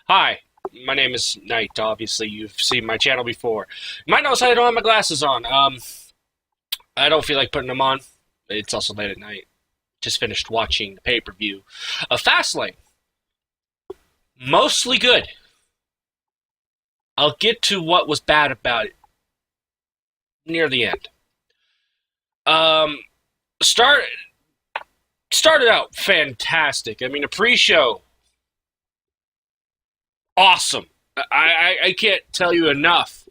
Hi, my name is Knight. Obviously, you've seen my channel before. You might notice I don't have my glasses on. I don't feel like putting them on. It's also late at night. Just finished watching the pay-per-view of Fastlane. Mostly good. I'll get to what was bad about it near the end. Um, start started out fantastic. I mean, a pre-show, awesome. I can't tell you enough,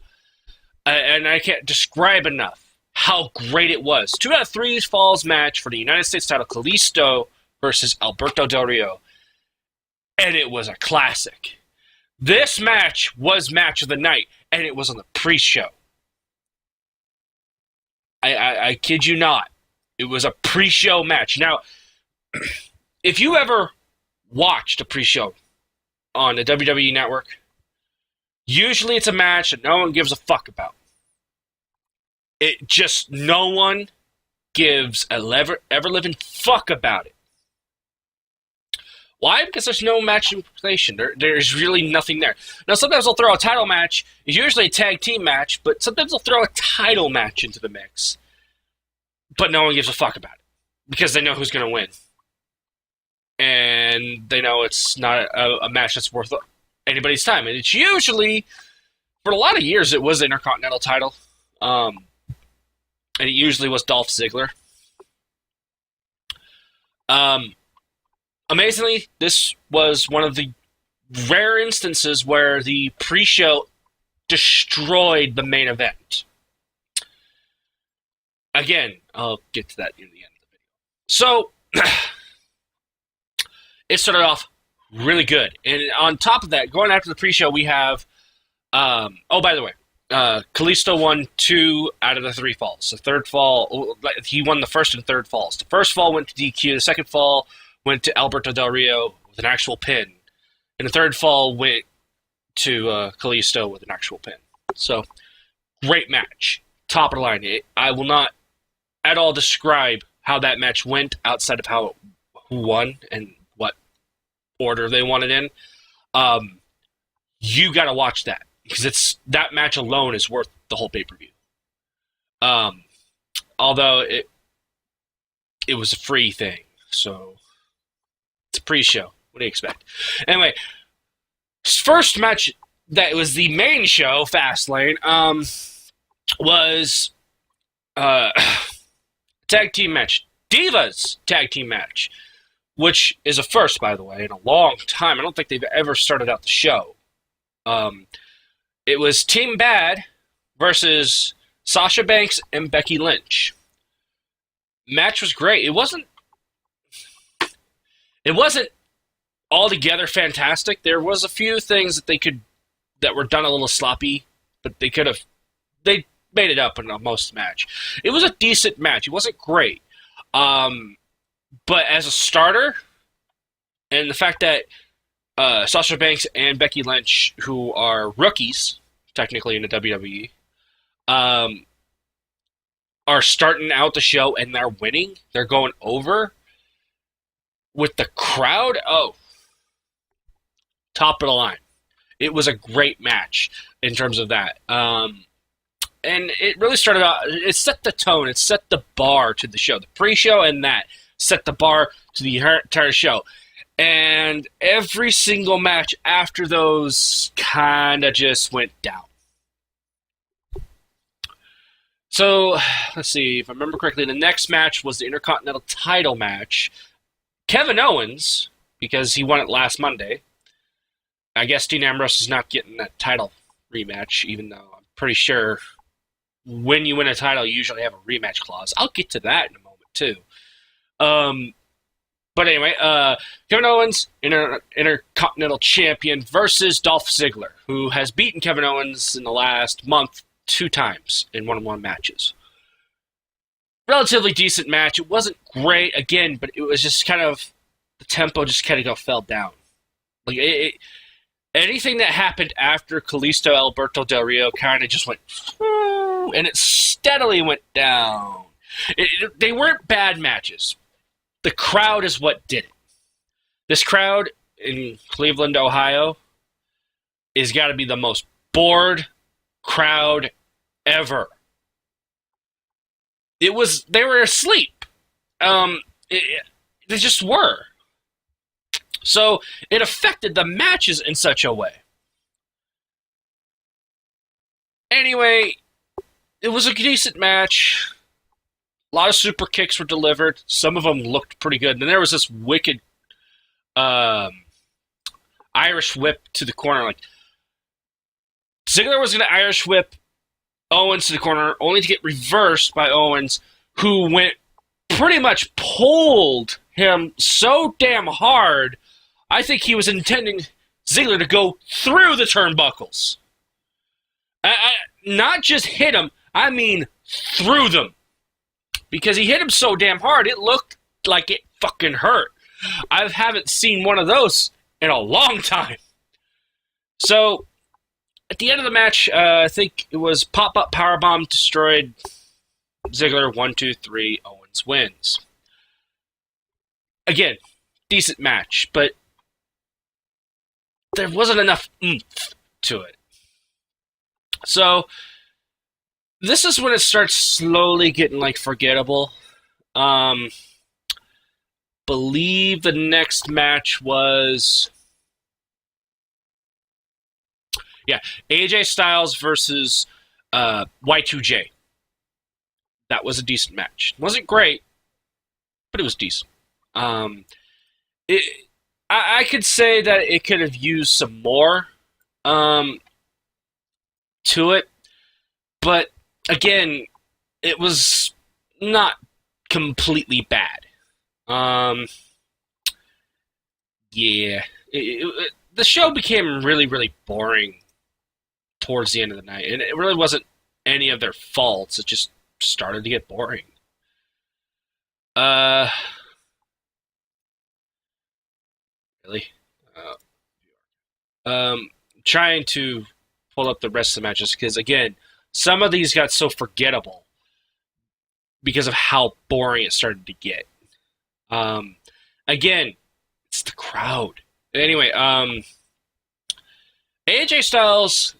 and I can't describe enough how great it was. 2 out of 3 falls match for the United States title, Kalisto versus Alberto Del Rio, and it was a classic. This match was match of the night, and it was on the pre-show. I kid you not. It was a pre-show match. Now, if you ever watched a pre-show on the WWE Network, usually it's a match that no one gives a fuck about. No one gives a ever-living fuck about it. Why? Because there's no match implication. There's really nothing there. Now, sometimes they'll throw a title match. It's usually a tag team match, but sometimes they'll throw a title match into the mix. But no one gives a fuck about it because they know who's going to win. And they know it's not a match that's worth anybody's time. And it's usually, for a lot of years, it was the Intercontinental title. And it usually was Dolph Ziggler. Amazingly, this was one of the rare instances where the pre-show destroyed the main event. Again, I'll get to that in the end of the video. So, it started off really good. And on top of that, going after the pre-show, we have... by the way, Kalisto won 2 out of the 3 falls. The third fall, he won the first and third falls. The first fall went to DQ. The second fall went to Alberto Del Rio with an actual pin. And the third fall went to Kalisto with an actual pin. So, great match. Top of the line. I will not at all describe how that match went outside of who won and what order they won it in. You got to watch that. Because that match alone is worth the whole pay-per-view. Although it was a free thing, so it's a pre-show. What do you expect? Anyway, first match that was the main show, Fastlane, was tag team match, Divas tag team match, which is a first, by the way, in a long time. I don't think they've ever started out the show. It was Team Bad versus Sasha Banks and Becky Lynch. Match was great. It wasn't altogether fantastic. There was a few things that were done a little sloppy, but they made it up in most match. It was a decent match. It wasn't great. But as a starter, and the fact that Sasha Banks and Becky Lynch, who are rookies, technically in the WWE, are starting out the show and they're winning. They're going over with the crowd. Oh, top of the line. It was a great match in terms of that. And it really started out, it set the tone, it set the bar to the show. The pre-show and that set the bar to the entire show. And every single match after those kind of just went down. So, let's see, if I remember correctly, the next match was the Intercontinental title match. Kevin Owens, because he won it last Monday. I guess Dean Ambrose is not getting that title rematch, even though I'm pretty sure when you win a title, you usually have a rematch clause. I'll get to that in a moment, too. But anyway, Kevin Owens, Intercontinental Champion, versus Dolph Ziggler, who has beaten Kevin Owens in the last month 2 times in one-on-one matches. Relatively decent match. It wasn't great, again, but it was just kind of, the tempo just kind of fell down. Like, anything that happened after Kalisto Alberto Del Rio kind of just went, and it steadily went down. They weren't bad matches. The crowd is what did it. This crowd in Cleveland, Ohio, is got to be the most bored crowd ever. They were asleep. They just were. So it affected the matches in such a way. Anyway, it was a decent match. A lot of super kicks were delivered. Some of them looked pretty good. And there was this wicked Irish whip to the corner. Like, Ziggler was going to Irish whip Owens to the corner, only to get reversed by Owens, who went pretty much pulled him so damn hard, I think he was intending Ziggler to go through the turnbuckles. Not just hit him, I mean through them. Because he hit him so damn hard, it looked like it fucking hurt. I haven't seen one of those in a long time. So, at the end of the match, I think it was pop-up powerbomb destroyed Ziggler. 1, 2, 3, Owens wins. Again, decent match, but there wasn't enough oomph to it. So, this is when it starts slowly getting, like, forgettable. Believe the next match was... Yeah, AJ Styles versus Y2J. That was a decent match. It wasn't great, but it was decent. I could say that it could have used some more to it, but again, it was not completely bad. The show became really, really boring towards the end of the night, and it really wasn't any of their faults. It just started to get boring. Really? Trying to pull up the rest of the matches, because again, some of these got so forgettable because of how boring it started to get. Again, it's the crowd. Anyway, AJ Styles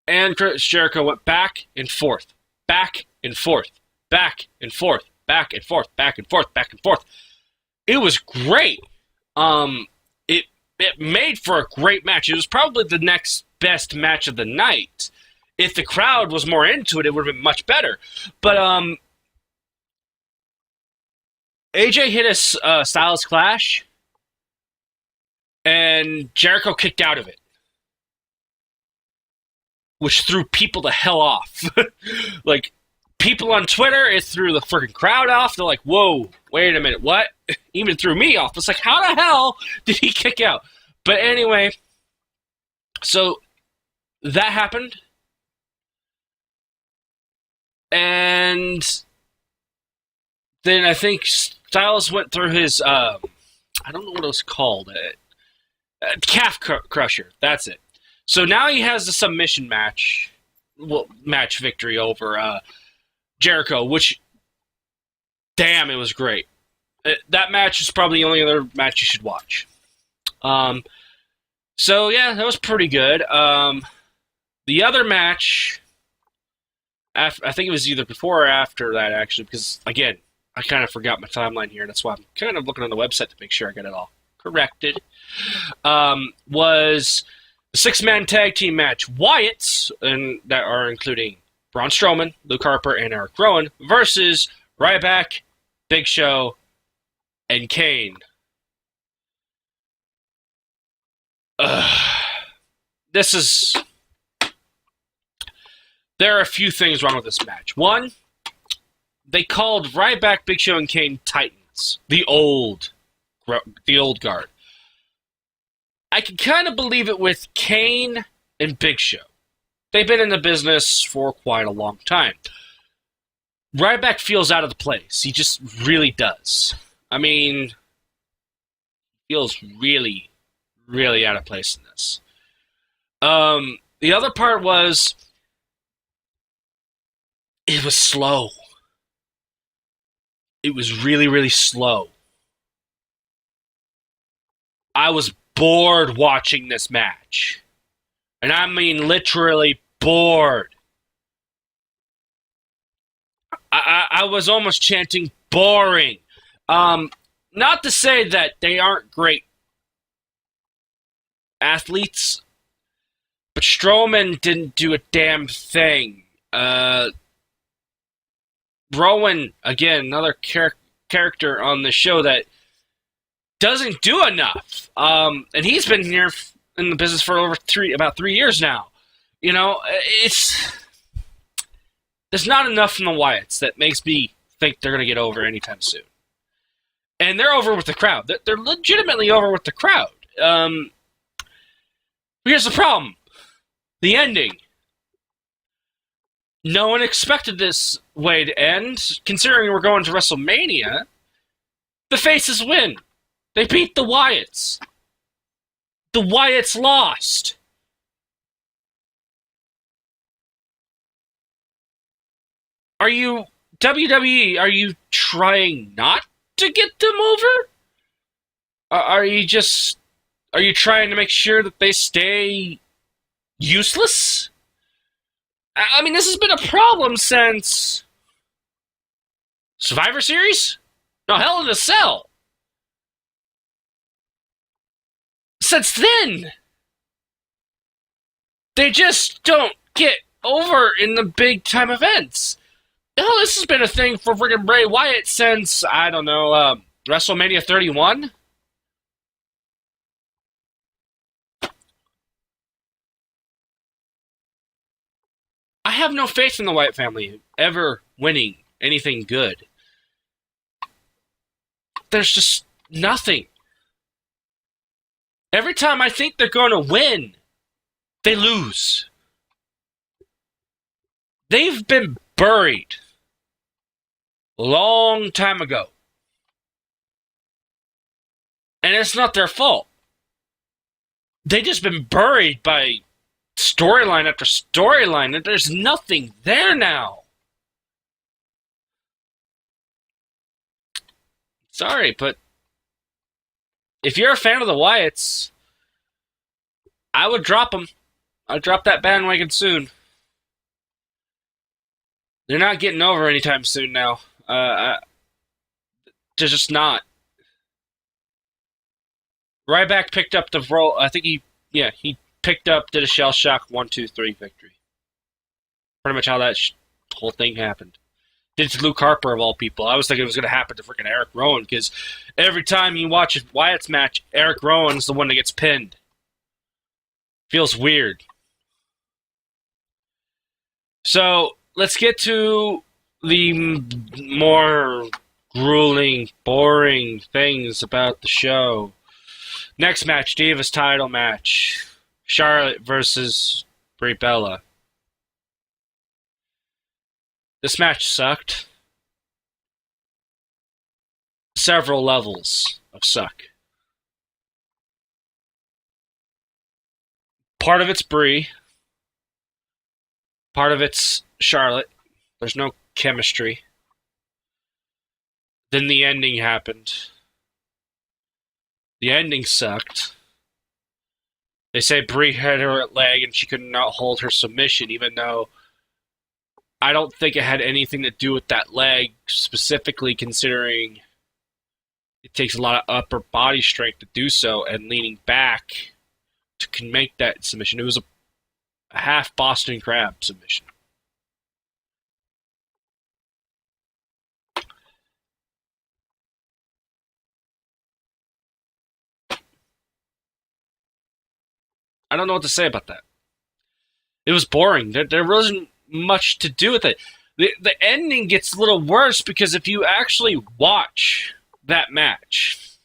and Chris Jericho went back and forth, back and forth, back and forth, back and forth, back and forth, back and forth. It was great. It made for a great match. It was probably the next best match of the night. If the crowd was more into it, it would have been much better. But AJ hit a Styles Clash, and Jericho kicked out of it, which threw people the hell off. Like, people on Twitter, it threw the freaking crowd off. They're like, whoa, wait a minute, what? Even threw me off. It's like, how the hell did he kick out? But anyway, so that happened. And then I think Styles went through his, I don't know what it was called, calf crusher. That's it. So now he has the submission match victory over Jericho, which, damn, it was great. That match is probably the only other match you should watch. So yeah, that was pretty good. The other match, I think it was either before or after that, actually, because again, I kind of forgot my timeline here. That's why I'm kind of looking on the website to make sure I got it all corrected. Was the 6-man tag team match, Wyatt's, and that are including Braun Strowman, Luke Harper, and Eric Rowan, versus Ryback, Big Show, and Kane. There are a few things wrong with this match. One, they called Ryback, Big Show, and Kane Titans. The old guard. I can kind of believe it with Kane and Big Show. They've been in the business for quite a long time. Ryback feels out of the place. He just really does. I mean, feels really, really out of place in this. The other part was, it was slow. It was really, really slow. I was bored watching this match. And I mean literally bored. I was almost chanting boring. Not to say that they aren't great athletes, but Strowman didn't do a damn thing. Rowan, again, another character on the show that doesn't do enough. And he's been here in the business for about 3 years now. You know, there's not enough from the Wyatts that makes me think they're going to get over anytime soon. And they're over with the crowd. They're legitimately over with the crowd. Here's the problem. The ending. No one expected this way to end. Considering we're going to WrestleMania, the faces win. They beat the Wyatts. The Wyatts lost. Are you, WWE, are you trying not to get them over? Are you trying to make sure that they stay useless? I mean, this has been a problem since Survivor Series? No, Hell in a Cell. Since then, they just don't get over in the big time events. Hell, this has been a thing for friggin' Bray Wyatt since, I don't know, WrestleMania 31? I have no faith in the Wyatt family ever winning anything good. There's just nothing. Every time I think they're going to win, they lose. They've been buried a long time ago. And it's not their fault. They've just been buried by storyline after storyline, and there's nothing there now. Sorry, but if you're a fan of the Wyatts, I would drop them. I'd drop that bandwagon soon. They're not getting over anytime soon now. They're just not. Ryback picked up the role. I think he picked up, did a shell shock 1-2-3 victory. Pretty much how that whole thing happened. Did it to Luke Harper of all people. I was thinking it was going to happen to freaking Eric Rowan because every time you watch a Wyatt's match, Eric Rowan's the one that gets pinned. Feels weird. So let's get to the more grueling, boring things about the show. Next match, Divas title match. Charlotte versus Brie Bella. This match sucked. Several levels of suck. Part of it's Brie. Part of it's Charlotte. There's no chemistry. Then the ending happened. The ending sucked. They say Brie had her leg and she could not hold her submission, even though I don't think it had anything to do with that leg, specifically considering it takes a lot of upper body strength to do so, and leaning back to make that submission. It was a half Boston Crab submission. I don't know what to say about that. It was boring. There wasn't much to do with it. The ending gets a little worse because if you actually watch that match,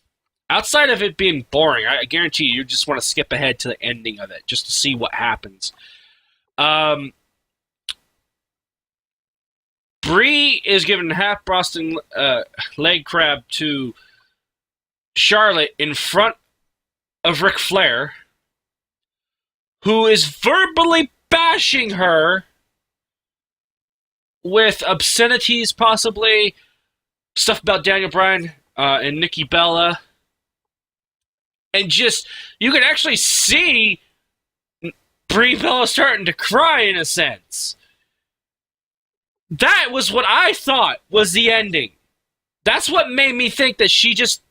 outside of it being boring, I guarantee you just want to skip ahead to the ending of it just to see what happens. Brie is giving half Boston leg crab to Charlotte in front of Ric Flair, who is verbally bashing her with obscenities, possibly stuff about Daniel Bryan and Nikki Bella, and just you can actually see Brie Bella starting to cry in a sense. That was what I thought was the ending. That's what made me think that she just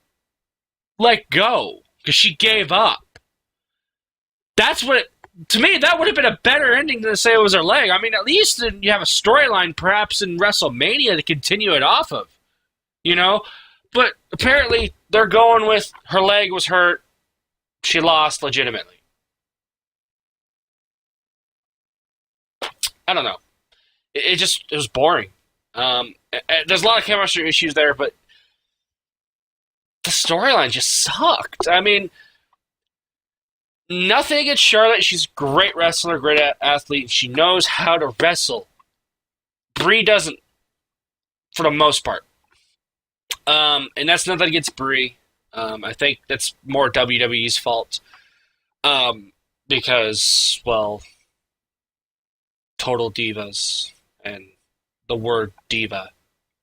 let go because she gave up. That's what to me, that would have been a better ending than to say it was her leg. I mean, at least you have a storyline perhaps in WrestleMania to continue it off of, you know? But apparently they're going with her leg was hurt. She lost legitimately. I don't know. It was boring. There's a lot of chemistry issues there, but the storyline just sucked. I mean, nothing against Charlotte. She's a great wrestler, great athlete. She knows how to wrestle. Brie doesn't, for the most part. And that's nothing against Brie. I think that's more WWE's fault. Because, well, total divas. And the word diva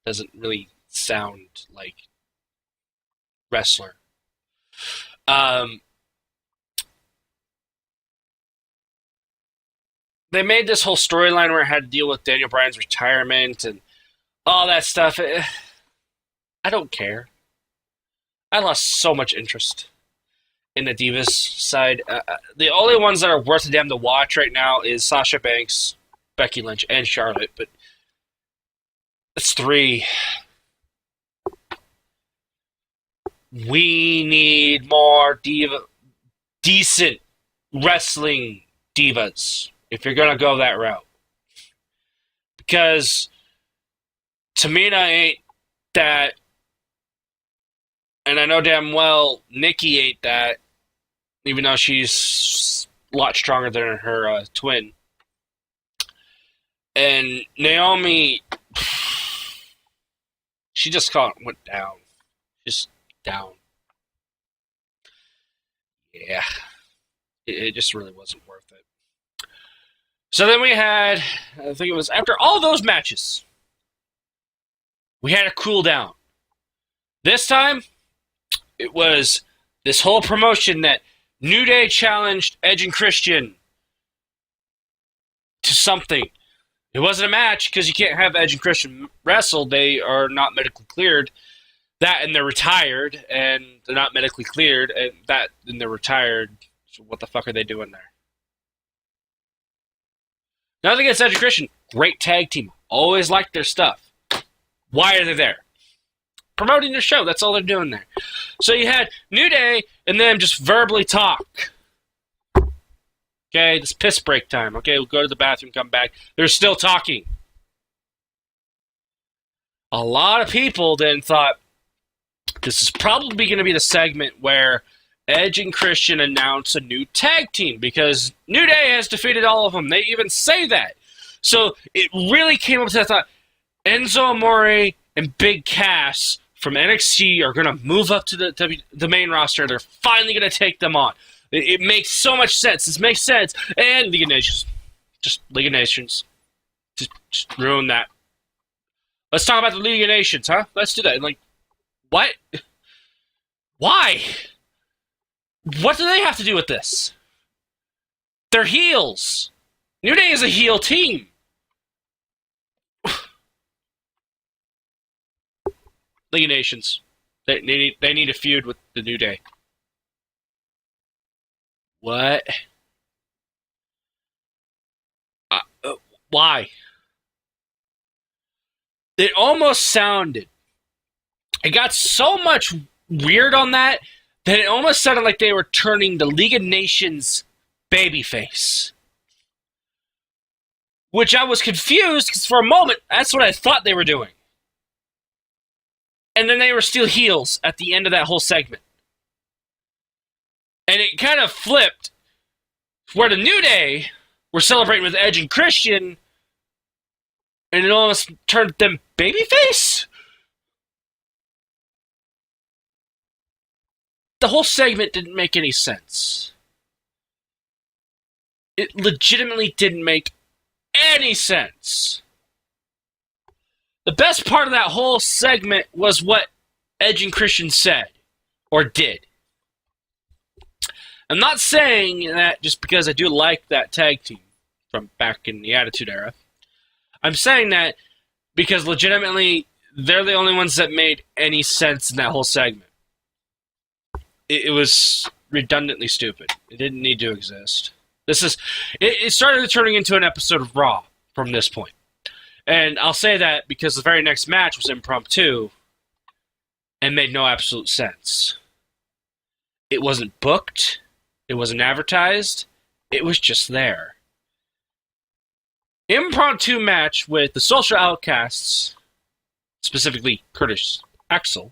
doesn't really sound like wrestler. They made this whole storyline where it had to deal with Daniel Bryan's retirement and all that stuff. I don't care. I lost so much interest in the Divas side. The only ones that are worth a damn to watch right now is Sasha Banks, Becky Lynch, and Charlotte, but it's three. We need more decent wrestling divas if you're going to go that route. Because Tamina ain't that, and I know damn well Nikki ain't that, even though she's a lot stronger than her twin. And Naomi, she just went down. Just down. Yeah. It just really wasn't worth it. So then we had, I think it was after all those matches, we had a cool down. This time, it was this whole promotion that New Day challenged Edge and Christian to something. It wasn't a match because you can't have Edge and Christian wrestle. They are not medically cleared. That and they're retired, and they're not medically cleared, and they're retired. So what the fuck are they doing there? Nothing against Edge and Christian. Great tag team. Always liked their stuff. Why are they there? Promoting their show. That's all they're doing there. So you had New Day and them just verbally talk. Okay, it's piss break time. Okay, we'll go to the bathroom, come back. They're still talking. A lot of people then thought this is probably going to be the segment where Edge and Christian announce a new tag team because New Day has defeated all of them. They even say that. So it really came up to that thought. Enzo Amore and Big Cass from NXT are going to move up to the main roster. They're finally going to take them on. It makes so much sense. This makes sense. And League of Nations. Just League of Nations. Just ruin that. Let's talk about the League of Nations, huh? Let's do that. Like, what? Why? What do they have to do with this? They're heels. New Day is a heel team. League of Nations. They need a feud with the New Day. What? Why? It almost sounded. It got so much weird on that it almost sounded like they were turning the League of Nations babyface. Which I was confused because for a moment, that's what I thought they were doing. And then they were still heels at the end of that whole segment. And it kind of flipped where the New Day were celebrating with Edge and Christian, and it almost turned them babyface? The whole segment didn't make any sense. It legitimately didn't make any sense. The best part of that whole segment was what Edge and Christian said, or did. I'm not saying that just because I do like that tag team from back in the Attitude Era. I'm saying that because legitimately, they're the only ones that made any sense in that whole segment. It was redundantly stupid. It didn't need to exist. It started turning into an episode of Raw from this point. And I'll say that because the very next match was impromptu and made no absolute sense. It wasn't booked. It wasn't advertised. It was just there. Impromptu match with the Social Outcasts, specifically Curtis Axel,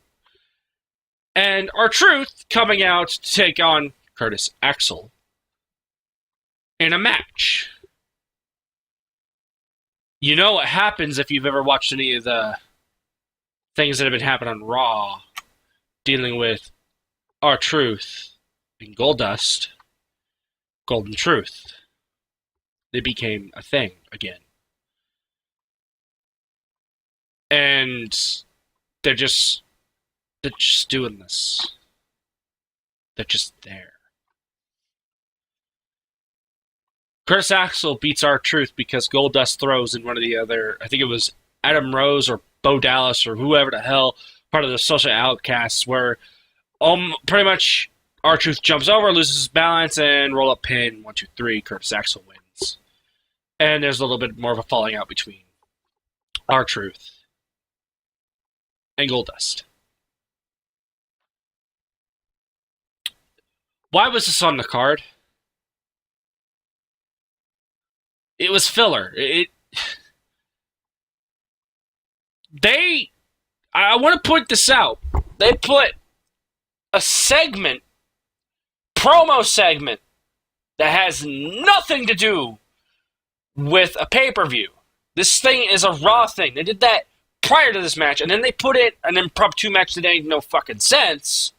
and R-Truth coming out to take on Curtis Axel in a match. You know what happens if you've ever watched any of the things that have been happening on Raw dealing with R-Truth and Goldust, Golden Truth. They became a thing again. And they're just doing this. They're just there. Curtis Axel beats R-Truth because Goldust throws in one of the other, I think it was Adam Rose or Bo Dallas or whoever the hell, part of the Social Outcasts, where pretty much R-Truth jumps over, loses his balance, and roll up pin, 1, 2, 3, Curtis Axel wins. And there's a little bit more of a falling out between R-Truth and Goldust. Why was this on the card? It was filler. I want to point this out. They put a segment, promo segment, that has nothing to do with a pay-per-view. This thing is a Raw thing. They did that prior to this match, and then they put it an impromptu match that made no fucking sense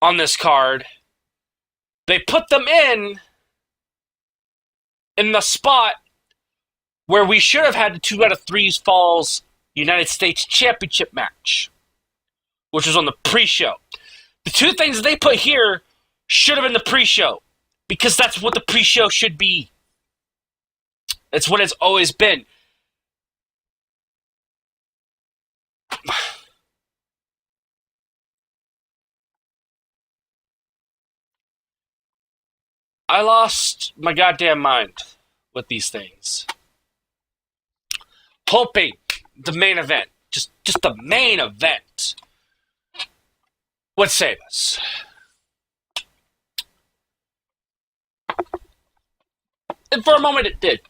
on this card. They put them in the spot where we should have had the 2 out of 3 Falls United States Championship match, which was on the pre-show. The 2 things that they put here should have been the pre-show, because that's what the pre-show should be. That's what it's always been. I lost my goddamn mind with these things. Hoping the main event, just the main event, would save us. And for a moment it did.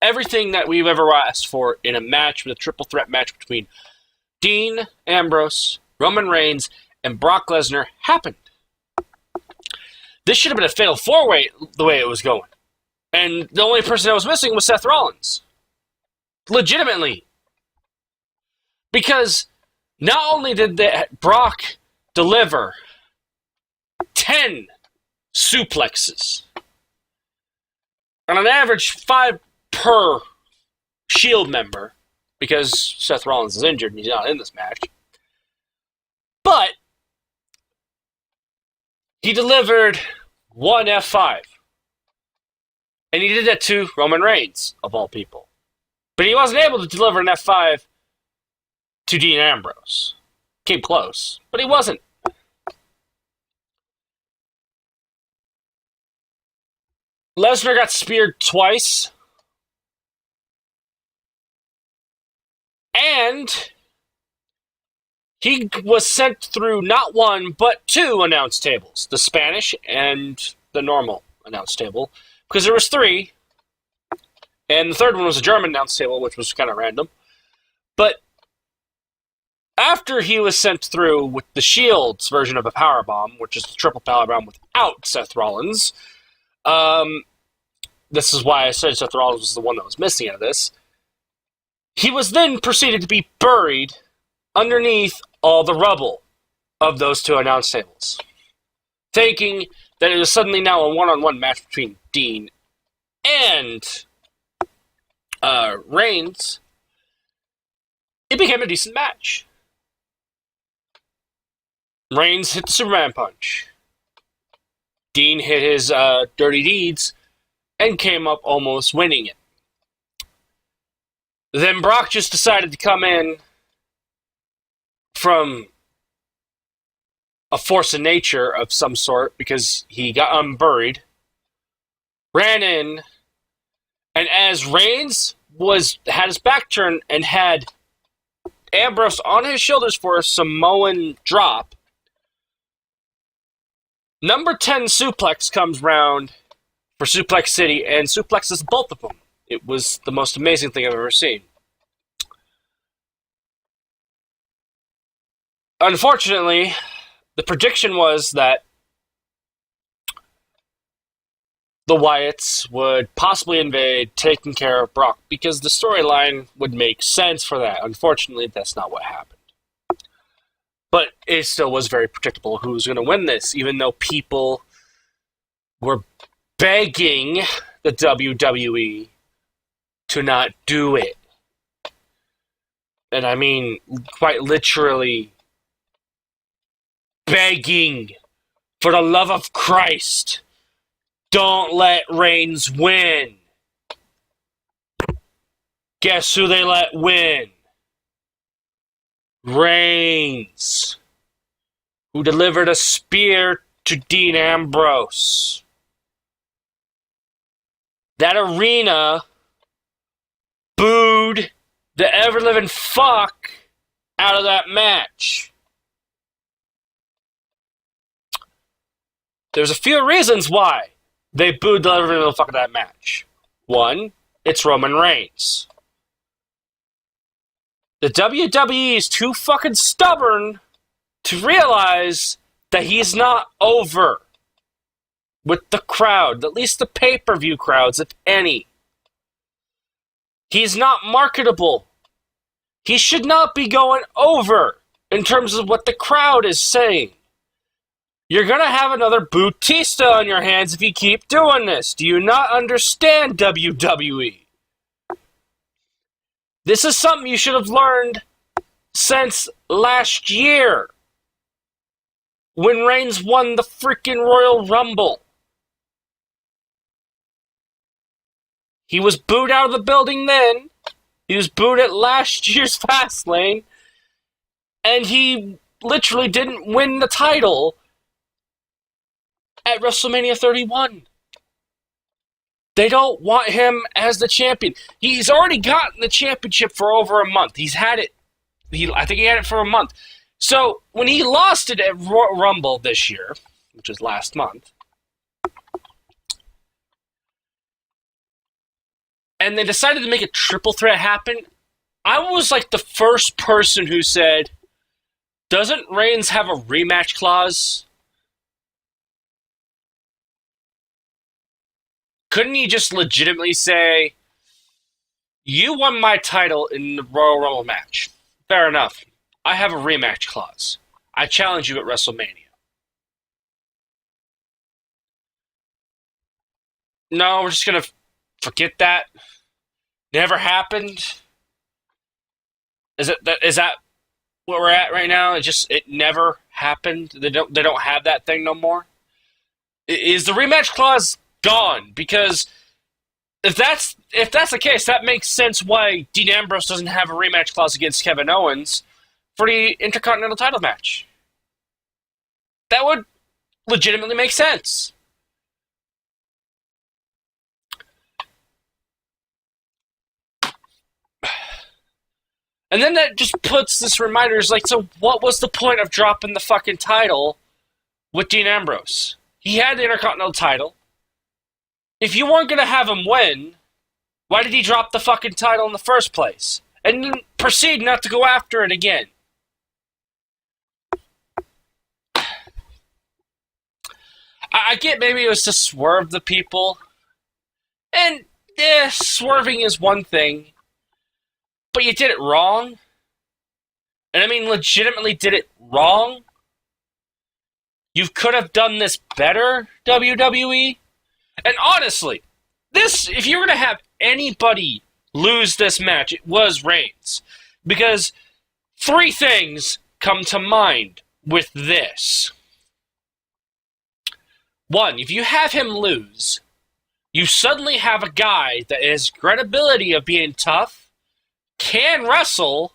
Everything that we've ever asked for in a match, with a triple threat match between Dean Ambrose, Roman Reigns, and Brock Lesnar happened. This should have been a fatal 4-way the way it was going. And the only person that was missing was Seth Rollins. Legitimately. Because not only did Brock deliver 10 suplexes, on an average 5 per Shield member, because Seth Rollins is injured and he's not in this match, but he delivered 1 F5. And he did that to Roman Reigns, of all people. But he wasn't able to deliver an F5 to Dean Ambrose. Came close, but he wasn't. Lesnar got speared twice. And he was sent through not 1, but 2 announce tables. The Spanish and the normal announce table. Because there was 3. And the third one was a German announce table, which was kind of random. But after he was sent through with the Shield's version of a powerbomb, which is the triple powerbomb without Seth Rollins, this is why I said Seth Rollins was the one that was missing out of this. He was then proceeded to be buried underneath all the rubble of those 2 announce tables, thinking that it was suddenly now a one-on-one match between Dean and Reigns. It became a decent match. Reigns hit the Superman punch. Dean hit his dirty deeds and came up almost winning it. Then Brock just decided to come in from a force of nature of some sort because he got unburied, ran in, and as Reigns had his back turned and had Ambrose on his shoulders for a Samoan drop, number 10 suplex comes round for Suplex City and suplexes both of them. It was the most amazing thing I've ever seen. Unfortunately, the prediction was that the Wyatts would possibly invade, taking care of Brock, because the storyline would make sense for that. Unfortunately, that's not what happened. But it still was very predictable who was going to win this, even though people were begging the WWE to not do it. And I mean, quite literally, begging, for the love of Christ, don't let Reigns win. Guess who they let win? Reigns, who delivered a spear to Dean Ambrose. That arena booed the ever-living fuck out of that match. There's a few reasons why they booed the ever-living fuck out of that match. One, it's Roman Reigns. The WWE is too fucking stubborn to realize that he's not over with the crowd, at least the pay-per-view crowds, if any. He's not marketable. He should not be going over in terms of what the crowd is saying. You're going to have another Bautista on your hands if you keep doing this. Do you not understand, WWE? This is something you should have learned since last year, when Reigns won the freaking Royal Rumble. He was booed out of the building then. He was booed at last year's Fastlane. And he literally didn't win the title at WrestleMania 31. They don't want him as the champion. He's already gotten the championship for over a month. He's had it. I think he had it for a month. So when he lost it at Rumble this year, which was last month, and they decided to make a triple threat happen, I was like the first person who said, doesn't Reigns have a rematch clause? Couldn't he just legitimately say, you won my title in the Royal Rumble match. Fair enough. I have a rematch clause. I challenge you at WrestleMania. No, we're just going to forget that. Never happened. Is that what we're at right now? It never happened. They don't have that thing no more. Is the rematch clause gone? Because if that's the case, that makes sense why Dean Ambrose doesn't have a rematch clause against Kevin Owens for the Intercontinental title match. That would legitimately make sense. And then that just puts this reminder, is like, so what was the point of dropping the fucking title with Dean Ambrose? He had the Intercontinental title. If you weren't going to have him win, why did he drop the fucking title in the first place? And then proceed not to go after it again? I get maybe it was to swerve the people. And, yeah, swerving is one thing. But you did it wrong. And I mean, legitimately did it wrong. You could have done this better, WWE. And honestly, if you were to have anybody lose this match, it was Reigns. Because three things come to mind. with this. One, if you have him lose, you suddenly have a guy that has credibility of being tough, can wrestle,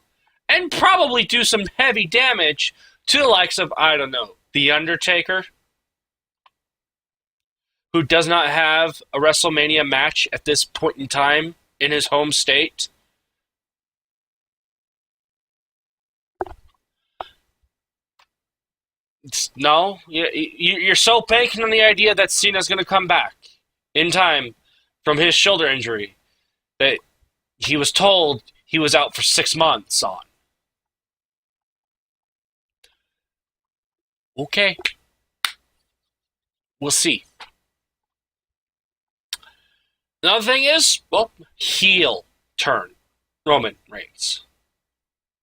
and probably do some heavy damage to the likes of, I don't know, The Undertaker, who does not have a WrestleMania match at this point in time in his home state. No, you're so banking on the idea that Cena's going to come back in time from his shoulder injury that he was told he was out for 6 months on. Okay. We'll see. Another thing is, well, heel turn Roman Reigns.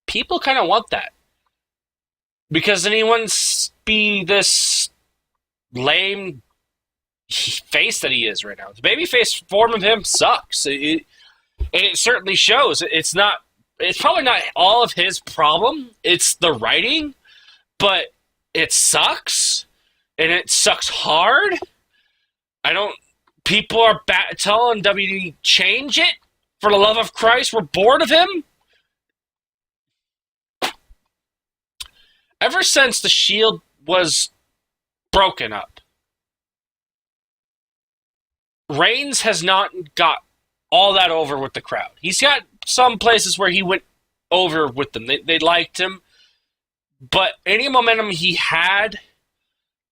People kind of want that. Because anyone be this lame face that he is right now. The babyface form of him sucks. And it certainly shows. It's probably not all of his problem. It's the writing, but it sucks, and it sucks hard. People are telling WWE, change it. For the love of Christ, we're bored of him. Ever since the Shield was broken up, Reigns has not got all that over with the crowd. He's got some places where he went over with them. They liked him. But any momentum he had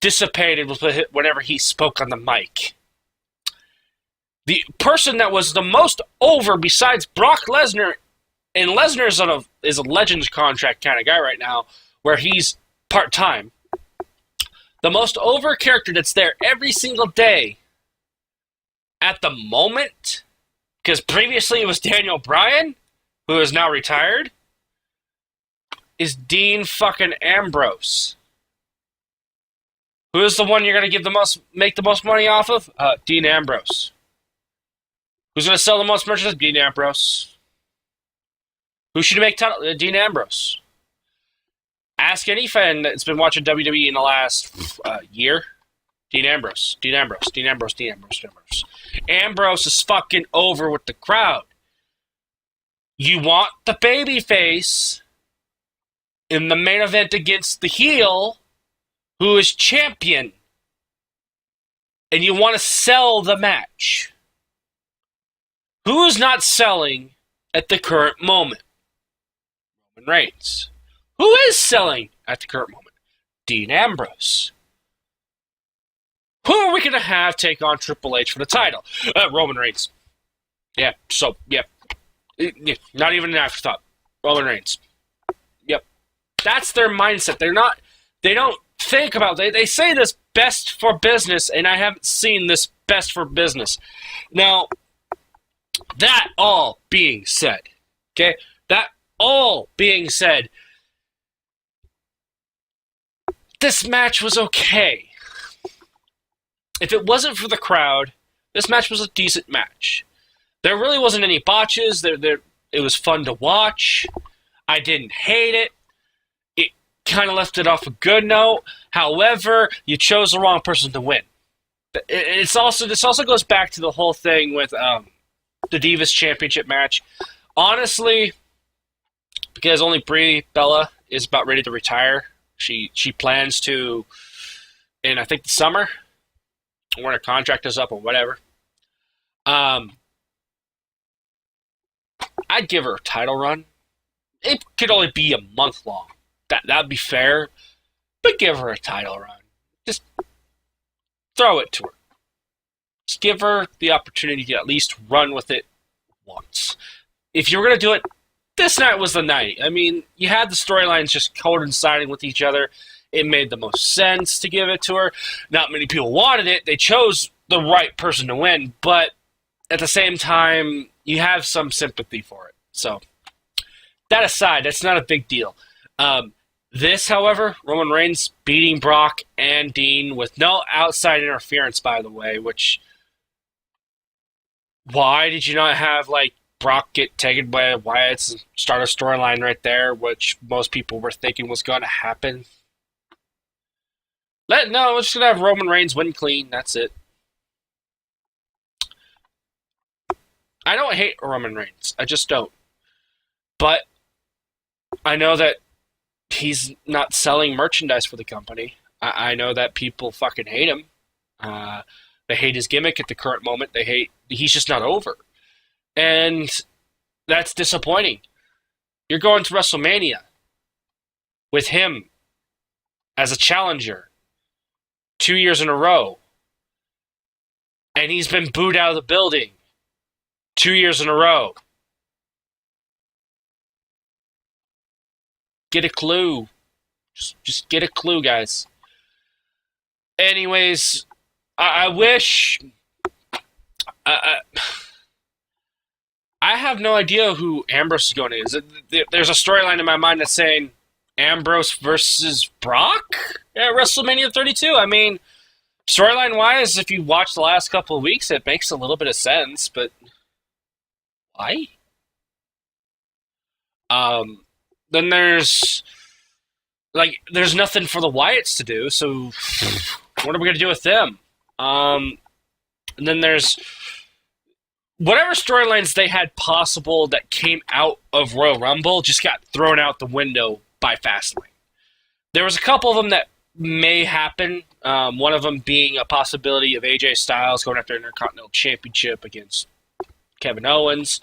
dissipated whenever he spoke on the mic. The person that was the most over besides Brock Lesnar, and Lesnar is a Legends contract kind of guy right now, where he's part-time. The most over character that's there every single day at the moment, because previously it was Daniel Bryan, who is now retired, is Dean fucking Ambrose. Who is the one you're going to make the most money off of? Dean Ambrose. Who's going to sell the most merchandise? Dean Ambrose. Who should make title? Dean Ambrose. Ask any fan that's been watching WWE in the last year. Dean Ambrose. Dean Ambrose. Dean Ambrose. Dean Ambrose. Dean Ambrose. Ambrose is fucking over with the crowd. You want the babyface in the main event against the heel, who is champion. And you want to sell the match. Who's not selling at the current moment? Roman Reigns. Who is selling at the current moment? Dean Ambrose. Who are we going to have take on Triple H for the title? Roman Reigns. Yeah, not even an afterthought. Roman Reigns. Yep. That's their mindset. They don't think about it. They say this best for business, and I haven't seen this best for business. Now, that all being said, this match was okay. If it wasn't for the crowd, this match was a decent match. There really wasn't any botches. It was fun to watch. I didn't hate it. It kind of left it off a good note. However, you chose the wrong person to win. This also goes back to the whole thing with the Divas Championship match. Honestly, because only Brie Bella is about ready to retire. She plans to, in I think the summer, when her contract is up or whatever. I'd give her a title run. It could only be a month long. That'd be fair. But give her a title run. Just throw it to her. Just give her the opportunity to at least run with it once. If you were going to do it, this night was the night. I mean, you had the storylines just coinciding with each other. It made the most sense to give it to her. Not many people wanted it. They chose the right person to win, but at the same time, you have some sympathy for it. So, that aside, that's not a big deal. This, however, Roman Reigns beating Brock and Dean with no outside interference, by the way, which... Why did you not have, Brock get taken by Wyatt and start a storyline right there, which most people were thinking was going to happen? No, we're just gonna have Roman Reigns win clean. That's it. I don't hate Roman Reigns. I just don't. But I know that he's not selling merchandise for the company. I know that people fucking hate him. Uh, they hate his gimmick at the current moment. He's just not over. And that's disappointing. You're going to WrestleMania with him as a challenger 2 years in a row. And he's been booed out of the building 2 years in a row. Get a clue. Just get a clue, guys. Anyways, I wish. I have no idea who Ambrose is going to. There's a storyline in my mind that's saying Ambrose versus Brock at WrestleMania 32. I mean, storyline-wise, if you watch the last couple of weeks, it makes a little bit of sense, but why? Then there's nothing for the Wyatts to do, so what are we going to do with them? And then there's whatever storylines they had possible that came out of Royal Rumble just got thrown out the window by Fastlane. There was a couple of them that may happen, one of them being a possibility of AJ Styles going after Intercontinental Championship against Kevin Owens.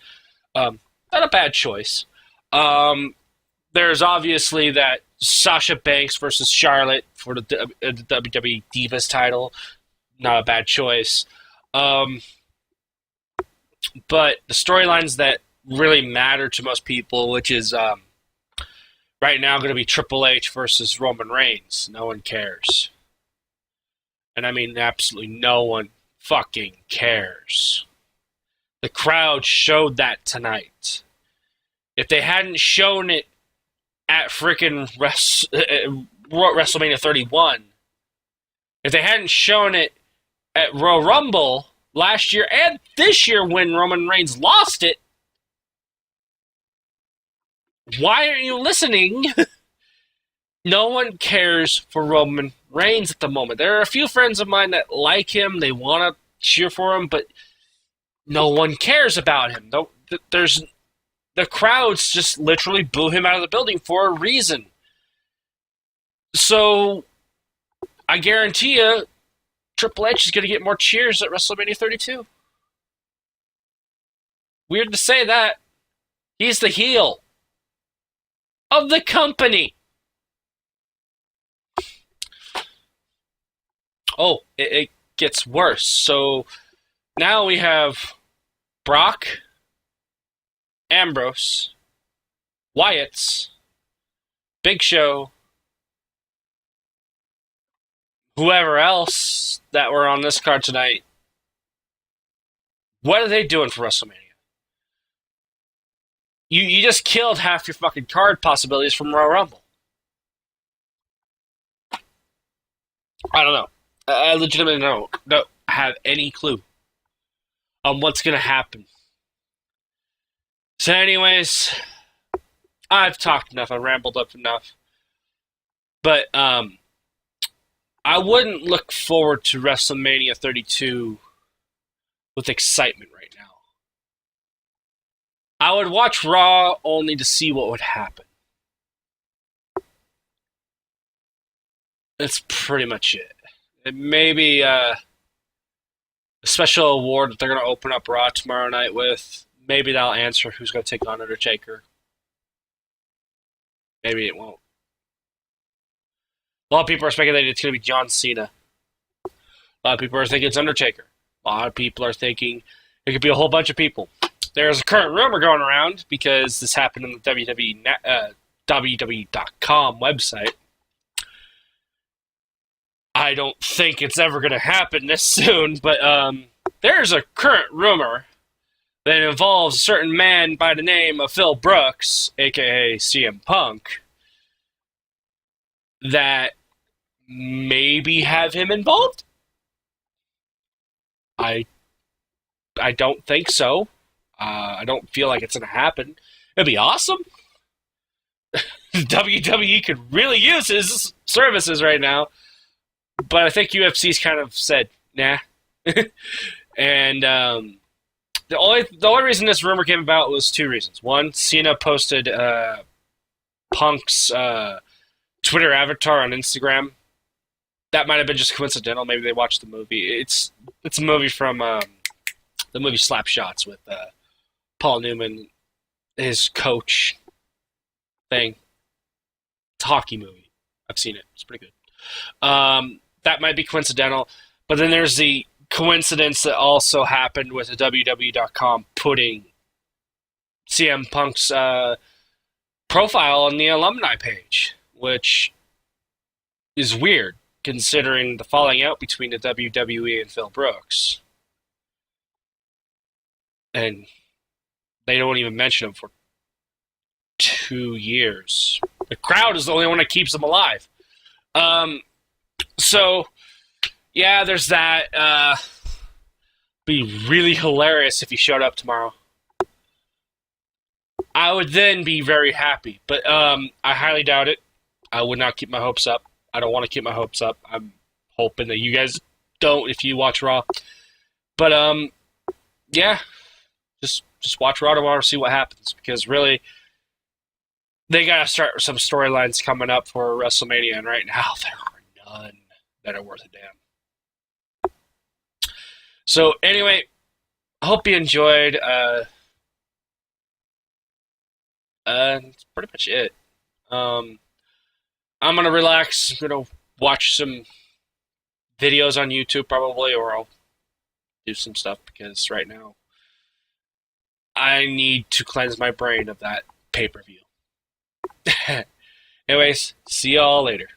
Not a bad choice. There's obviously that Sasha Banks versus Charlotte for the WWE Divas title. Not a bad choice. But the storylines that really matter to most people, which is right now going to be Triple H versus Roman Reigns. No one cares. And I mean absolutely no one fucking cares. The crowd showed that tonight. If they hadn't shown it at frickin' WrestleMania 31, if they hadn't shown it at Royal Rumble last year and this year when Roman Reigns lost it, why aren't you listening? No one cares for Roman Reigns at the moment. There are a few friends of mine that like him, they want to cheer for him, but no one cares about him. The crowds just literally boo him out of the building for a reason. So, I guarantee you, Triple H is going to get more cheers at WrestleMania 32. Weird to say that. He's the heel of the company. Oh, it gets worse. So, now we have Brock, Ambrose, Wyatts, Big Show, whoever else that were on this card tonight. What are they doing for WrestleMania? You just killed half your fucking card possibilities from Royal Rumble. I don't know. I legitimately don't have any clue on what's going to happen. So anyways, I've talked enough. I rambled up enough. But I wouldn't look forward to WrestleMania 32 with excitement right now. I would watch Raw only to see what would happen. That's pretty much it. It may be a special award that they're going to open up Raw tomorrow night with. Maybe that'll answer who's going to take on Undertaker. Maybe it won't. A lot of people are speculating it's going to be John Cena. A lot of people are thinking it's Undertaker. A lot of people are thinking it could be a whole bunch of people. There's a current rumor going around because this happened on the WWE.com website. I don't think it's ever going to happen this soon, but there's a current rumor that involves a certain man by the name of Phil Brooks, a.k.a. CM Punk, that maybe have him involved? I don't think so. I don't feel like it's going to happen. It'd be awesome. WWE could really use his services right now. but I think UFC's kind of said nah, and the only reason this rumor came about was two reasons. One, Cena posted Punk's Twitter avatar on Instagram. That might have been just coincidental. Maybe they watched the movie. It's a movie from the movie Slapshots with Paul Newman, his coach thing. It's a hockey movie. I've seen it. It's pretty good. That might be coincidental. But then there's the coincidence that also happened with the WWE.com putting CM Punk's profile on the alumni page, which is weird considering the falling out between the WWE and Phil Brooks. And they don't even mention him for 2 years. The crowd is the only one that keeps him alive. So, yeah, there's that. Be really hilarious if he showed up tomorrow. I would then be very happy, but I highly doubt it. I would not keep my hopes up. I don't want to keep my hopes up. I'm hoping that you guys don't if you watch Raw. But yeah, just watch Raw tomorrow, see what happens, because really they gotta start some storylines coming up for WrestleMania, and right now there are none that are worth a damn. So anyway, I hope you enjoyed. That's pretty much it. I'm gonna relax. I'm gonna watch some videos on YouTube probably, or I'll do some stuff because right now I need to cleanse my brain of that pay-per-view. Anyways, see y'all later.